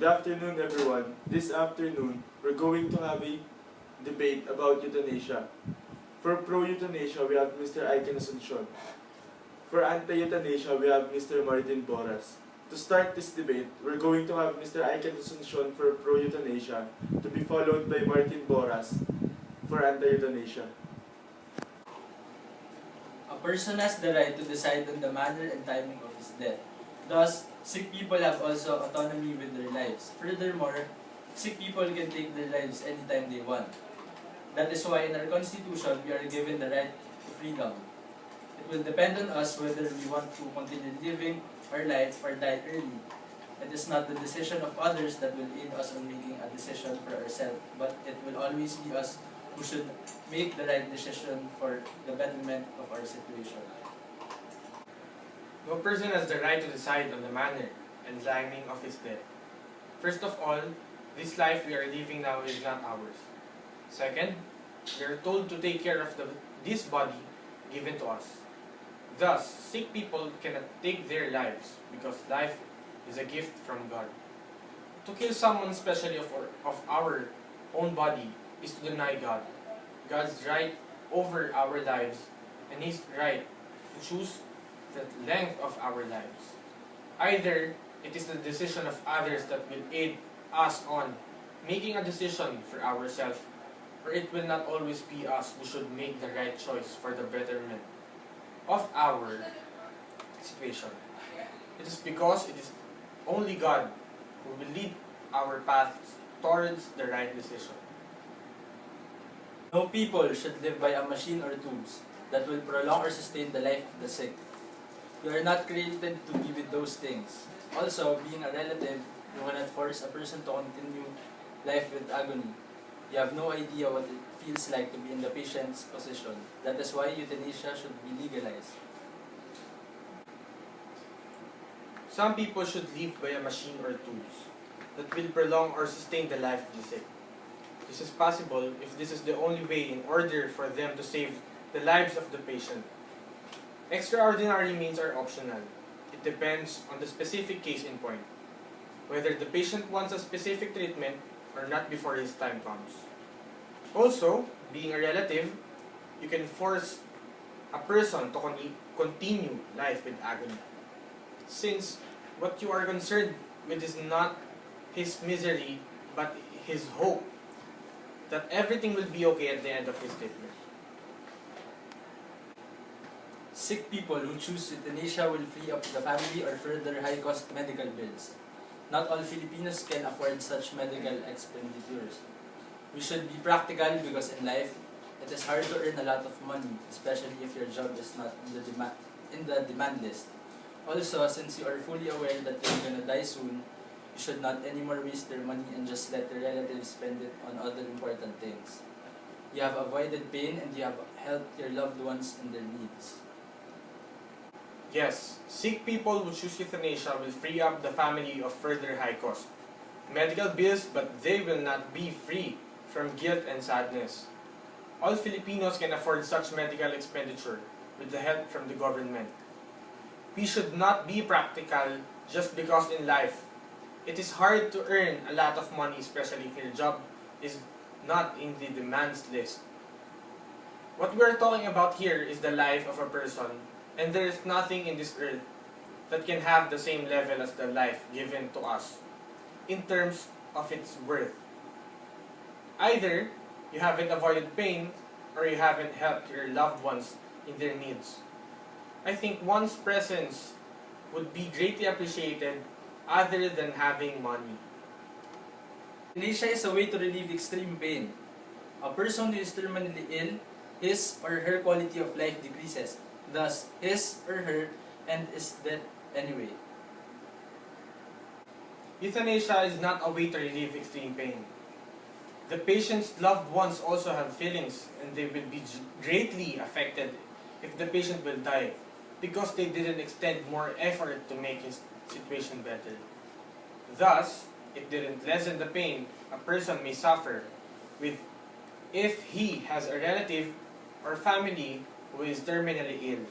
Good afternoon, everyone. This afternoon, we're going to have a debate about euthanasia. For pro-euthanasia, we have Mr. Aiken Asuncion. For anti-euthanasia, we have Mr. Martin Boras. To start this debate, we're going to have Mr. Aiken Asuncion for pro-euthanasia, to be followed by Martin Boras for anti-euthanasia. A person has the right to decide on the manner and timing of his death. Thus, sick people have also autonomy with their lives. Furthermore, sick people can take their lives anytime they want. That is why in our Constitution, we are given the right to freedom. It will depend on us whether we want to continue living our life or die early. It is not the decision of others that will aid us in making a decision for ourselves, but it will always be us who should make the right decision for the betterment of our situation. No person has the right to decide on the manner and timing of his death. First of all, this life we are living now is not ours. Second, we are told to take care of this body given to us. Thus, sick people cannot take their lives because life is a gift from God. To kill someone, especially of our own body, is to deny God, God's right over our lives, and His right to choose the length of our lives. Either it is the decision of others that will aid us on making a decision for ourselves, or it will not always be us who should make the right choice for the betterment of our situation. It is because it is only God who will lead our paths towards the right decision. No people should live by a machine or tools that will prolong or sustain the life of the sick. You are not created to be with those things. Also, being a relative, you cannot force a person to continue life with agony. You have no idea what it feels like to be in the patient's position. That is why euthanasia should be legalized. Some people should live by a machine or tools that will prolong or sustain the life of the sick. This is possible if this is the only way in order for them to save the lives of the patient. Extraordinary means are optional. It depends on the specific case in point, whether the patient wants a specific treatment or not before his time comes. Also, being a relative, you can force a person to continue life with agony. Since what you are concerned with is not his misery, but his hope that everything will be okay at the end of his treatment. Sick people who choose euthanasia will free up the family or further high-cost medical bills. Not all Filipinos can afford such medical expenditures. We should be practical because in life, it is hard to earn a lot of money, especially if your job is not in the demand list. Also, since you are fully aware that you're gonna die soon, you should not anymore waste your money and just let your relatives spend it on other important things. You have avoided pain and you have helped your loved ones in their needs. Yes, sick people who choose euthanasia will free up the family of further high cost medical bills, but they will not be free from guilt and sadness. All Filipinos can afford such medical expenditure with the help from the government. We should not be practical just because in life, it is hard to earn a lot of money, especially if your job is not in the demands list. What we are talking about here is the life of a person, and there is nothing in this earth that can have the same level as the life given to us in terms of its worth. Either you haven't avoided pain or you haven't helped your loved ones in their needs. I think one's presence would be greatly appreciated other than having money. Euthanasia is a way to relieve extreme pain. A person who is terminally ill, his or her quality of life decreases. Thus, his or her end is death anyway. Euthanasia is not a way to relieve extreme pain. The patient's loved ones also have feelings, and they will be greatly affected if the patient will die because they didn't extend more effort to make his situation better. Thus, it didn't lessen the pain a person may suffer with if he has a relative or family who is terminally ill.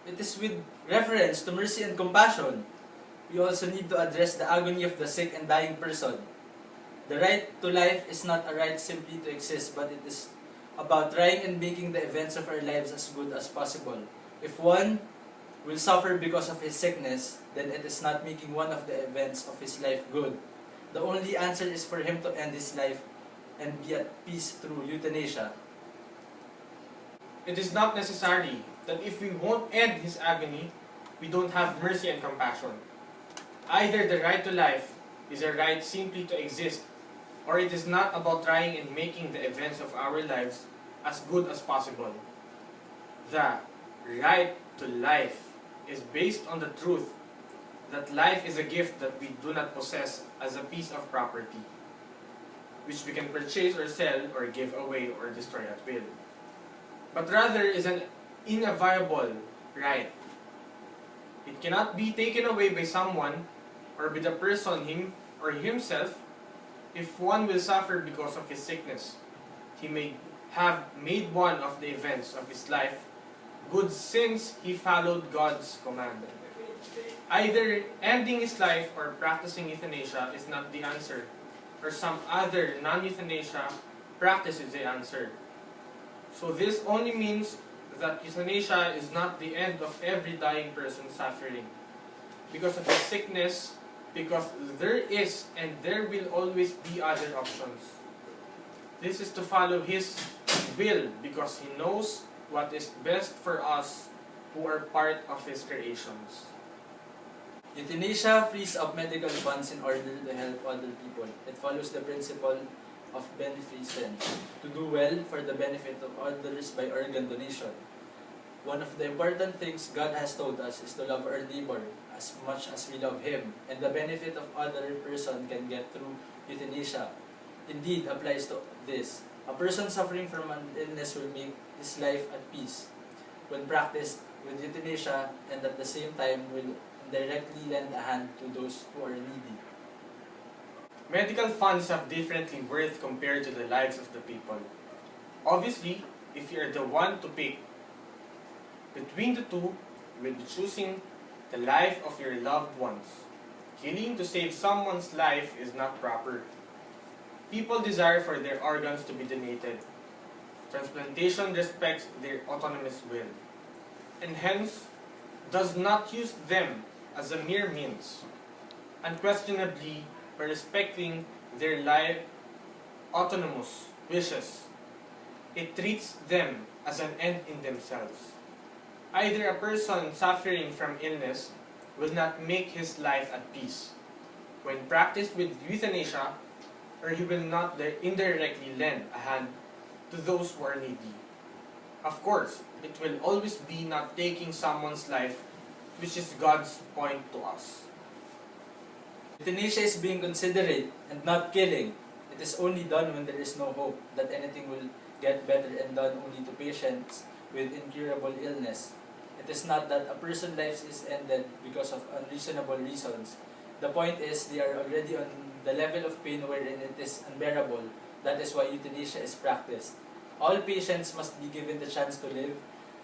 It is with reference to mercy and compassion. we also need to address the agony of the sick and dying person. The right to life is not a right simply to exist, but it is about trying and making the events of our lives as good as possible. If one will suffer because of his sickness, then it is not making one of the events of his life good. The only answer is for him to end his life and be at peace through euthanasia. It is not necessary that if we won't end his agony, we don't have mercy and compassion. Either the right to life is a right simply to exist, or it is not about trying and making the events of our lives as good as possible. The right to life is based on the truth that life is a gift that we do not possess as a piece of property, which we can purchase or sell or give away or destroy at will, but rather is an inviolable right. It cannot be taken away by someone or by the person him or himself. If one will suffer because of his sickness, he may have made one of the events of his life good since he followed God's command. Either ending his life or practicing euthanasia is not the answer, or some other non-euthanasia practice is the answer. So this only means that euthanasia is not the end of every dying person suffering because of his sickness, because there is and there will always be other options. This is to follow his will because he knows what is best for us who are part of his creations. Euthanasia frees up medical funds in order to help other people. It follows the principle of beneficence, to do well for the benefit of others by organ donation. One of the important things God has told us is to love our neighbor as much as we love him, and the benefit of other person can get through euthanasia. Indeed applies to this. A person suffering from an illness will make his life at peace when practiced with euthanasia, and at the same time will directly lend a hand to those who are needy. Medical funds have differently worth compared to the lives of the people. Obviously, if you are the one to pick between the two, you will be choosing the life of your loved ones. Killing to save someone's life is not proper. People desire for their organs to be donated. Transplantation respects their autonomous will, and hence does not use them as a mere means. Unquestionably, by respecting their life autonomous wishes, it treats them as an end in themselves. Either a person suffering from illness will not make his life at peace when practiced with euthanasia, or he will not indirectly lend a hand to those who are needy. Of course, it will always be not taking someone's life, which is God's point to us. Euthanasia is being considerate and not killing. It is only done when there is no hope that anything will get better, and done only to patients with incurable illness. It is not that a person's life is ended because of unreasonable reasons. The point is they are already on the level of pain wherein it is unbearable. That is why euthanasia is practiced. All patients must be given the chance to live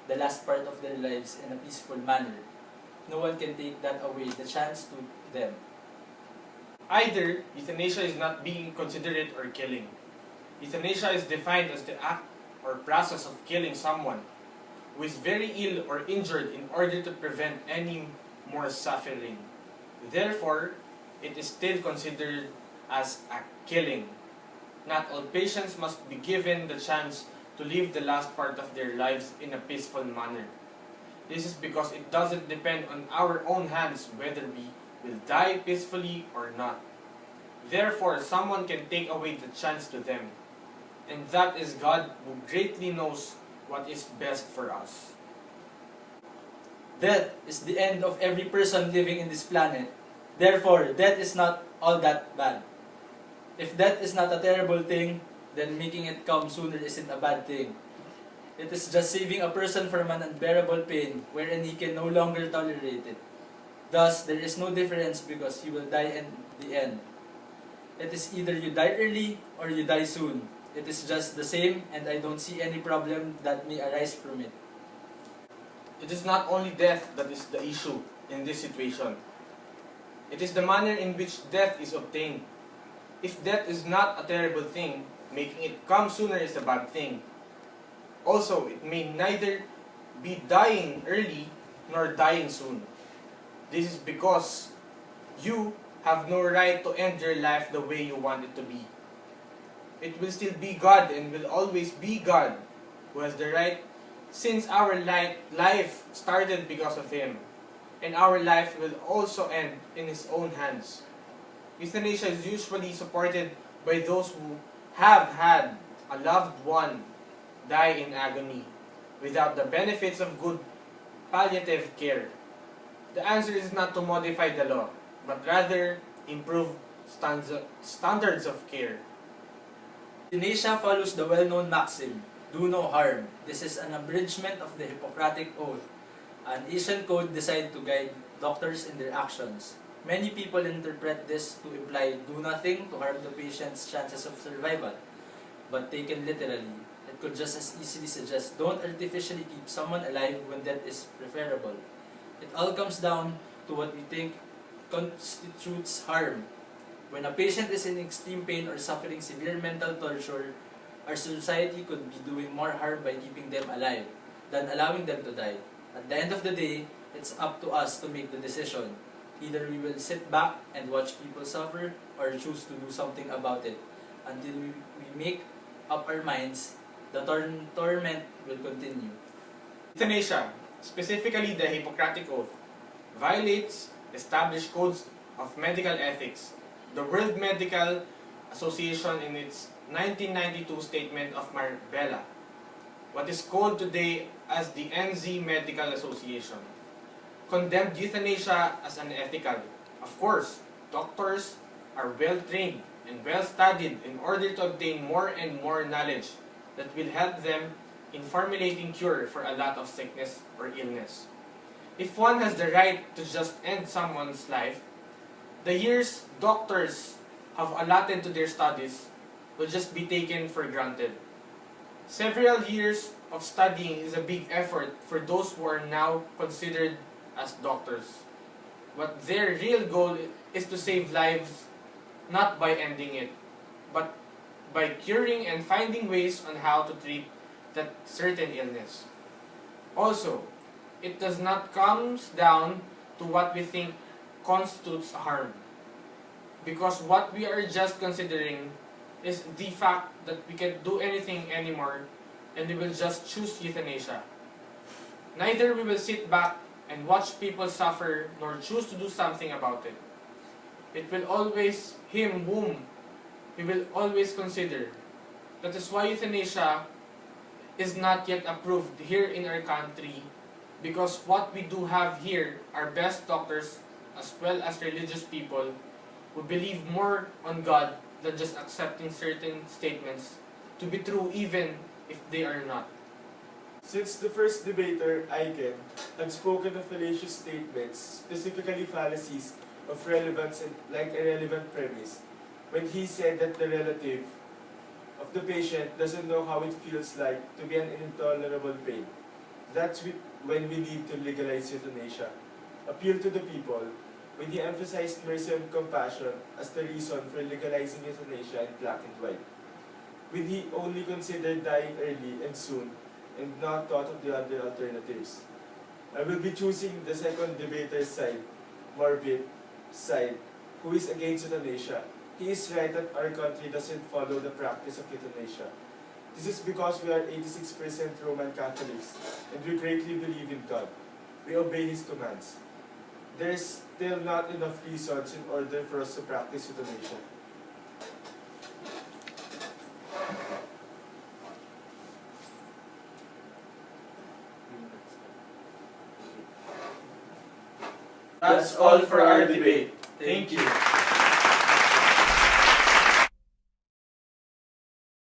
the last part of their lives in a peaceful manner. No one can take that away, the chance to them. Either euthanasia is not being considerate or killing. Euthanasia is defined as the act or process of killing someone who is very ill or injured in order to prevent any more suffering. Therefore, it is still considered as a killing. Not all patients must be given the chance to live the last part of their lives in a peaceful manner. This is because it doesn't depend on our own hands whether we will die peacefully or not. Therefore, someone can take away the chance to them, and that is God who greatly knows what is best for us. Death is the end of every person living in this planet. Therefore, death is not all that bad. If death is not a terrible thing, then making it come sooner isn't a bad thing. It is just saving a person from an unbearable pain wherein he can no longer tolerate it. Thus, there is no difference because he will die in the end. It is either you die early or you die soon. It is just the same, and I don't see any problem that may arise from it. It is not only death that is the issue in this situation. It is the manner in which death is obtained. If death is not a terrible thing, making it come sooner is a bad thing. Also, it may neither be dying early nor dying soon. This is because you have no right to end your life the way you want it to be. It will still be God and will always be God who has the right, since our life started because of Him, and our life will also end in His own hands. Euthanasia is usually supported by those who have had a loved one die in agony without the benefits of good palliative care. The answer is not to modify the law, but rather improve standards of care. Euthanasia follows the well-known maxim, do no harm. This is an abridgment of the Hippocratic Oath, an ancient code designed to guide doctors in their actions. Many people interpret this to imply do nothing to harm the patient's chances of survival, but taken literally, it could just as easily suggest don't artificially keep someone alive when death is preferable. It all comes down to what we think constitutes harm. When a patient is in extreme pain or suffering severe mental torture, our society could be doing more harm by keeping them alive than allowing them to die. At the end of the day, it's up to us to make the decision. Either we will sit back and watch people suffer or choose to do something about it. Until we make up our minds, the torment will continue. Euthanasia, specifically the Hippocratic Oath, violates established codes of medical ethics. The World Medical Association, in its 1992 statement of Marbella, what is called today as the NZ Medical Association, condemned euthanasia as unethical. Of course, doctors are well trained and well studied in order to obtain more and more knowledge that will help them in formulating cure for a lot of sickness or illness. If one has the right to just end someone's life, the years doctors have allotted to their studies will just be taken for granted. Several years of studying is a big effort for those who are now considered as doctors. But their real goal is to save lives, not by ending it, but by curing and finding ways on how to treat that certain illness. Also, it does not come down to what we think constitutes harm, because what we are just considering is the fact that we can't do anything anymore and we will just choose euthanasia. Neither we will sit back and watch people suffer nor choose to do something about it. It will always him whom we will always consider. That is why euthanasia is not yet approved here in our country, because what we do have here are best doctors as well as religious people who believe more on God than just accepting certain statements to be true even if they are not. Since the first debater, Aiken, had spoken of fallacious statements, specifically fallacies of relevance and like irrelevant premise, when he said that the relative of the patient doesn't know how it feels like to be in intolerable pain, that's when we need to legalize euthanasia. Appeal to the people, when he emphasized mercy and compassion as the reason for legalizing euthanasia in black and white. When he only considered dying early and soon, and not thought of the other alternatives. I will be choosing the second debater's side, Marvin's side, who is against euthanasia. He is right that our country doesn't follow the practice of euthanasia. This is because we are 86% Roman Catholics, and we greatly believe in God. We obey His commands. There is still not enough reasons in order for us to practice euthanasia. That's all for our debate. Thank you.